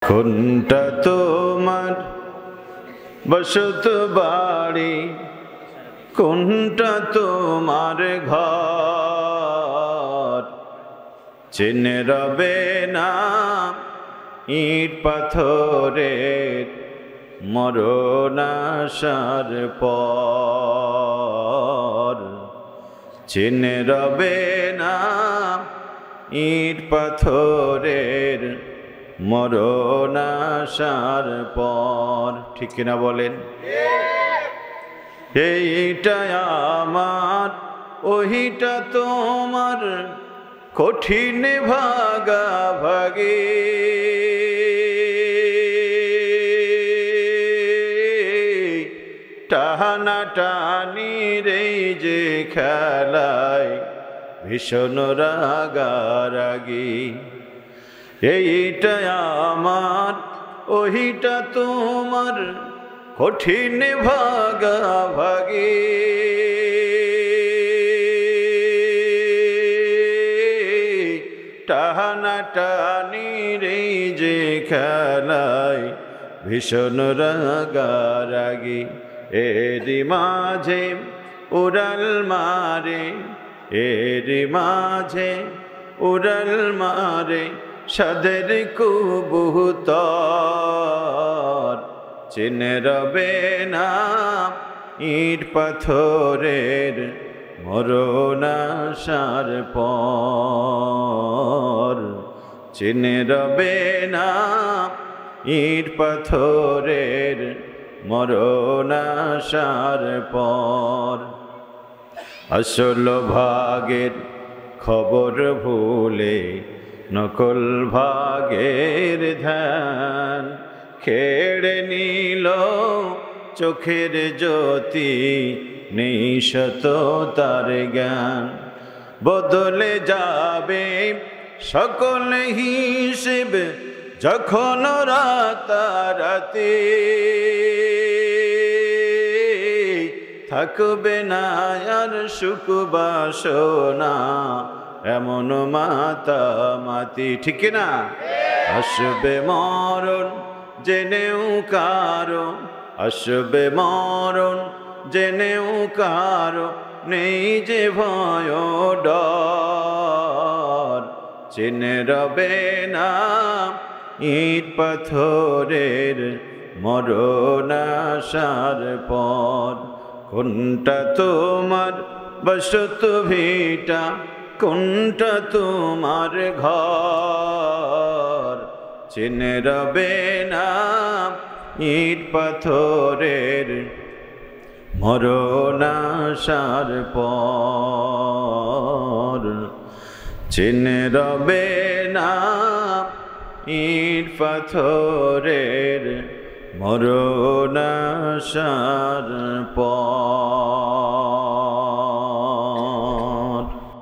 কোনটা তোমার বসত বাড়ি, কোনটা তোমার ঘর, চেনে রবে না ইট পাথরের মরণ আসার পর, চেনে রবে না ইট পাথরের মরণ আসার পর। ঠিক কিনা বলেন? এইটা আমার ওইটা তোমার, কঠিন ভাগাভাগি, টানাটানি রে যে খেলায় ভীষণ রাগারাগি। এইটা আমার ওইটা তোমার, কঠিন ভাগাভাগি, টানাটানি রে যে খেলায় ভীষণ রাগারাগি। এরি মাঝে উড়াল মারে, এরি মাঝে উড়াল মারে সাদের কবুতর, চেনে রবে না ইট পাথরের মরণ আসার পর, চেনে রবে না ইট পাথরের মরণ আসার পর। আসল ভাগের খবর ভুলে নকল ভাগের ধ্যান কেড়ে নিল চোখের জ্যোতি, নেই সততার জ্ঞান। বদলে যাবে সকল হিসেব যখন রাতারাতি, থাকবে না আর সুখ বাসনা এমন মাতামাতি। ঠিক না? আসবে মরণ জেনেও কারো, আসবে মরণ জেনেও কারো নেই যে ভয় ডর, চেনে রবে না ইট পাথরের মরণ আসার পর। কোনটা তোমার বসত ভিটা, কোনটা তোমার ঘর, চেনে রবে না ইট পাথরের মরণ আসার পর, চেনে রবে না ইট পাথরের মরণ আসার পর।